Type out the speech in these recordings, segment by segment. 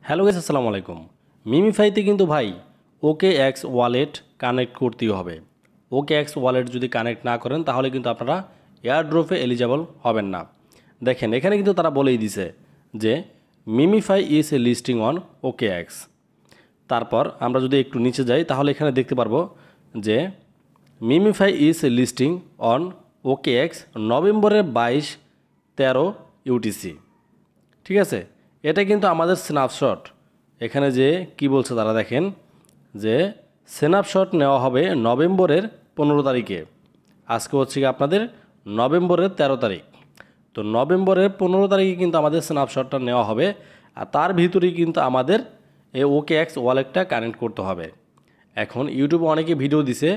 Hello guys, আসসালামু আলাইকুম। মিমিফাইতে কিন্তু ভাই ওকে এক্স ওয়ালেট কানেক্ট করতেই হবে। ওকে এক্স ওয়ালেট যদি কানেক্ট না করেন তাহলে কিন্তু আপনারা এয়ারড্রপে এলিজেবল হবেন না। দেখেন এখানে কিন্তু তারা বলেই দিছে যে MemeFi is a listing on okay x. তারপর আমরা যদি একটু নিচে যাই তাহলে এখানে দেখতে পারবো যে MemeFi is a listing on okay x নভেম্বরের 22-13 ইউটিসি। ঠিক আছে, এটা কিন্তু আমাদের স্ন্যাপশট। এখানে যে কি বলছে তারা দেখেন যে স্ন্যাপশট নেওয়া হবে নভেম্বরের 15 তারিখে। আজকে হচ্ছে কি আপনাদের নভেম্বরের 13 তারিখ। তো নভেম্বরের 15 তারিখে কিন্তু আমাদের স্ন্যাপশটটা নেওয়া হবে, আর তার ভিতরেই কিন্তু আমাদের এই ওকে এক্স ওয়ালেটটা কানেক্ট করতে হবে। এখন ইউটিউবে অনেকে ভিডিও দিছে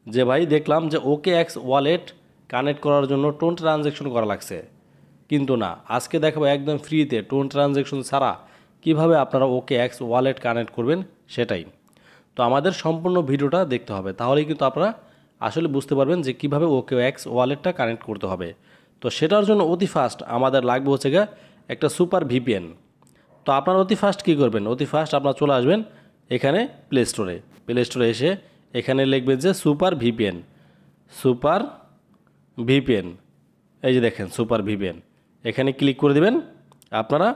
যে ভাই দেখলাম যে ওকে এক্স ওয়ালেট কানেক্ট করার জন্য টোন ট্রানজ্যাকশন করা লাগছে, কিন্তু না, আজকে দেখাবো একদম ফ্রিতে টোন ট্রানজ্যাকশন ছাড়া কিভাবে আপনারা ওকে এক্স ওয়ালেট কানেক্ট করবেন সেটাই। তো আমাদের সম্পূর্ণ ভিডিওটা দেখতে হবে, তাহলেই কিন্তু আপনারা আসলে বুঝতে পারবেন যে কিভাবে ওকে এক্স ওয়ালেটটা কানেক্ট করতে হবে। তো সেটার জন্য অতি ফাস্ট আমাদের লাগবে হচ্ছে গিয়ে একটা সুপার ভিপিএন। তো আপনারা অতি ফাস্ট কী করবেন, অতি ফাস্ট আপনারা চলে আসবেন এখানে প্লে স্টোরে এসে এখানে লিখবেন যে সুপার ভিপিএন। সুপার ভিপিএন, এই যে দেখেন সুপার ভিপিএন, এখানে ক্লিক করে দেবেন। আপনারা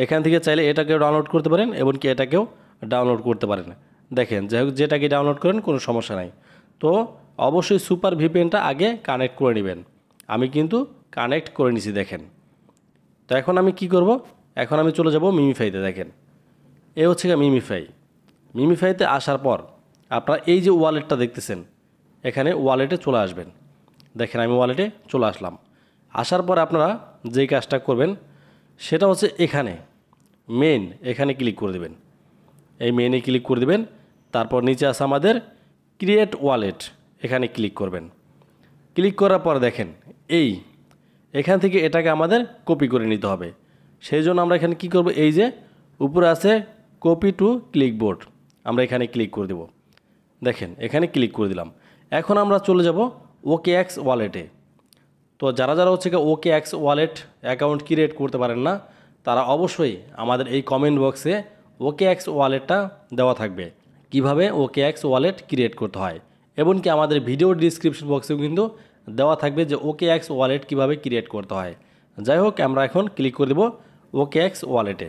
এখান থেকে চাইলে এটাকেও ডাউনলোড করতে পারেন এবং কি এটাকেও ডাউনলোড করতে পারেন। দেখেন যাই হোক, যেটাকে ডাউনলোড করেন কোনো সমস্যা নাই। তো অবশ্যই সুপার ভিপিএনটা আগে কানেক্ট করে নেবেন। আমি কিন্তু কানেক্ট করে নিছি দেখেন। তো এখন আমি কি করব, এখন আমি চলে যাব মিমিফাইতে। দেখেন এ হচ্ছে গিয়ে মিমিফাইতে আসার পর আপনারা এই যে ওয়ালেটটা দেখতেছেন, এখানে ওয়ালেটে চলে আসবেন। দেখেন আমি ওয়ালেটে চলে আসলাম। আসার পর আপনারা যেই কাজটা করবেন সেটা হচ্ছে এখানে এখানে ক্লিক করে দেবেন। এই মেইনে ক্লিক করে দেবেন। তারপর নিচে আসে আমাদের ক্রিয়েট ওয়ালেট, এখানে ক্লিক করবেন। ক্লিক করার পর দেখেন এখান থেকে এটাকে আমাদের কপি করে নিতে হবে। সেই জন্য আমরা এখানে কি করব, এই যে উপরে আছে কপি টু ক্লিকবোর্ড, আমরা এখানে ক্লিক করে দেব। দেখেন এখানে ক্লিক করে দিলাম। এখন আমরা চলে যাব ওকে এক্স ওয়ালেটে। তো যারা হচ্ছে ওকে এক্স ওয়ালেট অ্যাকাউন্ট ক্রিয়েট করতে পারেন না, তারা অবশ্যই আমাদের এই কমেন্ট বক্সে ওকে এক্স ওয়ালেটটা দেওয়া থাকবে, কিভাবে ওকে এক্স ওয়ালেট ক্রিয়েট করতে হয়। এমনকি আমাদের ভিডিও ডিসক্রিপশন বক্সেও কিন্তু দেওয়া থাকবে যে ওকে এক্স ওয়ালেট কীভাবে ক্রিয়েট করতে হয়। যাই হোক, আমরা এখন ক্লিক করে দেব ওকে এক্স ওয়ালেটে।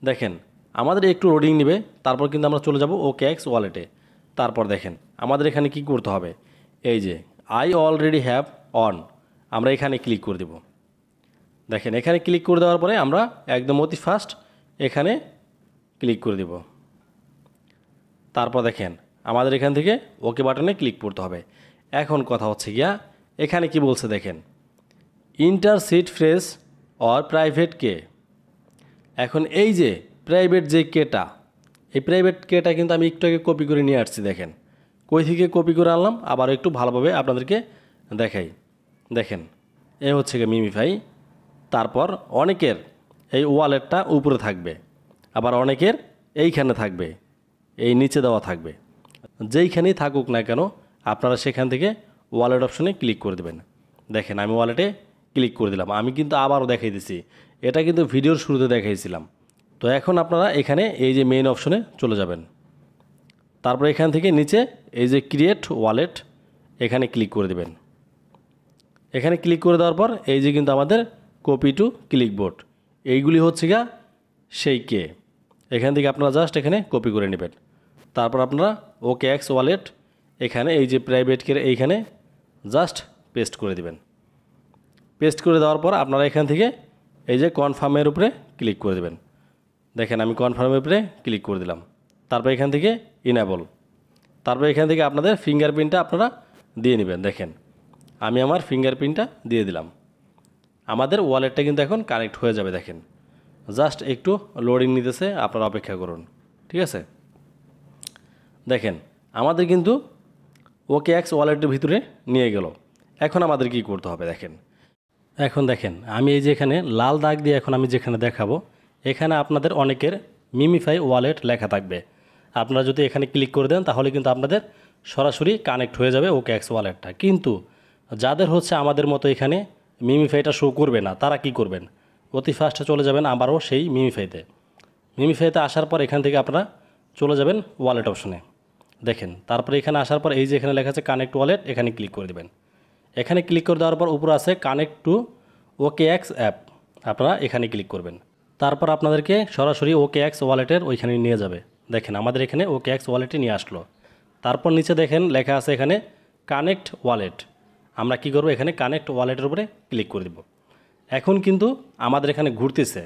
দেখেন আমাদের একটু লোডিং নেবে, তারপর কিন্তু আমরা চলে যাব ওকে এক্স ওয়ালেটে। তারপর দেখেন আমাদের এখানে কি করতে হবে, এই যে আই অলরেডি হ্যাভ অন, আমরা এখানে ক্লিক করে দেব। দেখেন এখানে ক্লিক করে দেওয়ার পরে আমরা একদম অতি ফাস্ট এখানে ক্লিক করে দেব। তারপর দেখেন আমাদের এখান থেকে ওকে বাটনে ক্লিক করতে হবে। এখন কথা হচ্ছে গিয়া এখানে কি বলছে দেখেন, inter seat fresh or private কে। এখন এই যে প্রাইভেট যে কেটা, এই প্রাইভেট কেটা কিন্তু আমি একটু আগে কপি করে নিয়ে আসছি। দেখেন কই থেকে কপি করে আনলাম, আবার একটু ভালোভাবে আপনাদেরকে দেখাই। দেখেন এ হচ্ছে গিয়ে মিমিফাই। তারপর অনেকের এই ওয়ালেটটা উপরে থাকবে, আবার অনেকের এইখানে থাকবে, এই নিচে দেওয়া থাকবে। যেইখানেই থাকুক না কেন আপনারা সেখান থেকে ওয়ালেট অপশনে ক্লিক করে দেবেন। দেখেন আমি ওয়ালেটে ক্লিক করে দিলাম। আমি কিন্তু আবারও দেখাই দিছি, এটা কিন্তু ভিডিওর শুরুতে দেখাইছিলাম। তো এখন আপনারা এখানে এই যে মেইন অপশনে চলে যাবেন। তারপর এখান থেকে নিচে এই যে ক্রিয়েট ওয়ালেট, এখানে ক্লিক করে দেবেন। এখানে ক্লিক করে দেওয়ার পর এই যে কিন্তু আমাদের কপি টু ক্লিকবোর্ড, এইগুলি হচ্ছে গা সেই কে। এখান থেকে আপনারা জাস্ট এখানে কপি করে নেবেন। তারপর আপনারা ওকে এক্স ওয়ালেট এখানে এই যে প্রাইভেট কে এইখানে জাস্ট পেস্ট করে দিবেন। পেস্ট করে দেওয়ার পর আপনারা এখান থেকে এই যে কনফার্মের উপরে ক্লিক করে দেবেন। দেখেন আমি কনফার্মের উপরে ক্লিক করে দিলাম। তারপর এখান থেকে ইনেবল, তারপর এখান থেকে আপনাদের ফিঙ্গারপ্রিন্টটা আপনারা দিয়ে নেবেন। দেখেন আমি আমার ফিঙ্গারপ্রিন্টটা দিয়ে দিলাম। আমাদের ওয়ালেটটা কিন্তু এখন কানেক্ট হয়ে যাবে। দেখেন জাস্ট একটু লোডিং নিতেছে, আপনারা অপেক্ষা করুন। ঠিক আছে, দেখেন আমাদের কিন্তু ওকে এক্স ওয়ালেটের ভিতরে নিয়ে গেল। এখন আমাদের কি করতে হবে দেখেন, এখন দেখেন আমি এই যে এখানে লাল দাগ দিয়ে এখন আমি যেখানে দেখাবো, এখানে আপনাদের অনেকের মিমিফাই ওয়ালেট লেখা থাকবে। আপনারা যদি এখানে ক্লিক করে দেন তাহলে কিন্তু আপনাদের সরাসরি কানেক্ট হয়ে যাবে ওকে এক্স ওয়ালেটটা। কিন্তু যাদের হচ্ছে আমাদের মতো এখানে মিমিফাইটা শো করবে না, তারা কি করবেন, অতি ফাস্টে চলে যাবেন আবারও সেই মিমিফাইতে। মিমিফাইতে আসার পর এখান থেকে আপনারা চলে যাবেন ওয়ালেট অপশনে। দেখেন, তারপরে এখানে আসার পর এই যে এখানে লেখা আছে কানেক্ট ওয়ালেট, এখানে ক্লিক করে দেবেন। এখানে ক্লিক করে দেওয়ার পর উপরে আছে কানেক্ট টু OKX অ্যাপ, আপনারা এখানে ক্লিক করবেন। তারপর আপনাদেরকে সরাসরি OKX ওয়ালেটের ওইখানে নিয়ে যাবে। দেখেন আমাদের এখানে OKX ওয়ালেটে নিয়ে আসলো। তারপর নিচে দেখেন লেখা আছে এখানে কানেক্ট ওয়ালেট। আমরা কি করব, এখানে কানেক্ট ওয়ালেটের উপরে ক্লিক করে দেব। এখন কিন্তু আমাদের এখানে ঘুরতেছে।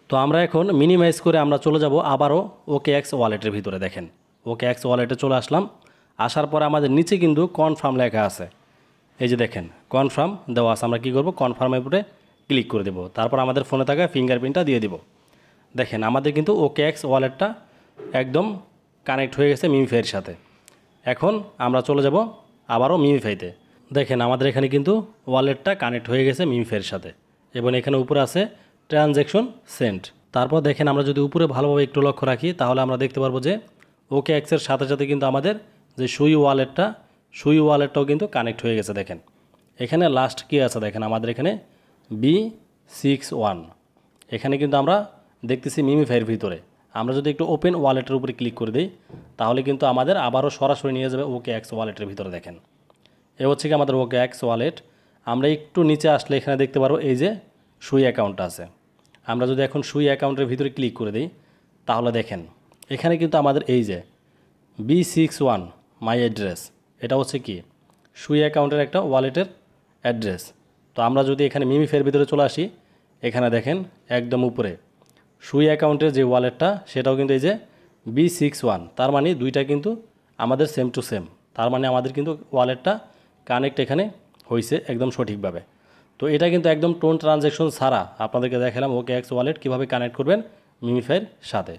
তো আমরা এখন মিনিমাইজ করে আমরা চলে যাব আবারও OKX ওয়ালেটের ভিতরে। দেখেন OKX ওয়ালেটে চলে আসলাম। আসার পরে আমাদের নিচে কিন্তু কনফার্ম লেখা আছে। এই যে দেখেন কনফার্ম দেওয়া আছে। আমরা কী করব, কনফার্মের উপরে ক্লিক করে দেব। তারপর আমাদের ফোনে থাকা ফিঙ্গারপ্রিন্টটা দিয়ে দিব। দেখেন আমাদের কিন্তু OKX ওয়ালেটটা একদম কানেক্ট হয়ে গেছে মিমিফাইয়ের সাথে। এখন আমরা চলে যাব আবারও মিমিফাইতে। দেখেন আমাদের এখানে কিন্তু ওয়ালেটটা কানেক্ট হয়ে গেছে মিমিফাইয়ের সাথে, এবং এখানে উপরে আছে ট্রানজ্যাকশন সেন্ট। তারপর দেখেন আমরা যদি উপরে ভালোভাবে একটু লক্ষ্য রাখি তাহলে আমরা দেখতে পারবো যে OKXের সাথে সাথে কিন্তু আমাদের যে সুই ওয়ালেটটাও কিন্তু কানেক্ট হয়ে গেছে। দেখেন এখানে লাস্ট কী আছে, দেখেন আমাদের এখানে B61, এখানে কিন্তু আমরা দেখতেছি মিমিফাইয়ের ভিতরে। আমরা যদি একটু ওপেন ওয়ালেটের উপরে ক্লিক করে দিই তাহলে কিন্তু আমাদের আবারও সরাসরি নিয়ে যাবে OKX ওয়ালেটের ভিতরে। দেখেন এ হচ্ছে কি আমাদের OKX ওয়ালেট। আমরা একটু নিচে আসলে এখানে দেখতে পারবো এই যে সুই অ্যাকাউন্টটা আছে। আমরা যদি এখন সুই অ্যাকাউন্টের ভিতরে ক্লিক করে দিই তাহলে দেখেন এখানে কিন্তু আমাদের এই যে B61 মাই অ্যাড্রেস, এটা হচ্ছে কি সুই অ্যাকাউন্টের একটা ওয়ালেটের অ্যাড্রেস। তো আমরা যদি এখানে মিমিফাইয়ের ভিতরে চলে আসি, এখানে দেখেন একদম উপরে সুই অ্যাকাউন্টের যে ওয়ালেটটা সেটাও কিন্তু এই যে B61, তার মানে দুইটা কিন্তু আমাদের সেম টু সেম। তার মানে আমাদের কিন্তু ওয়ালেটটা কানেক্ট এখানে হয়েছে একদম সঠিকভাবে। তো এটা কিন্তু একদম টোন ট্রানজ্যাকশন ছাড়া আপনাদেরকে দেখালাম OKX ওয়ালেট কীভাবে কানেক্ট করবেন মিমিফাইয়ের সাথে।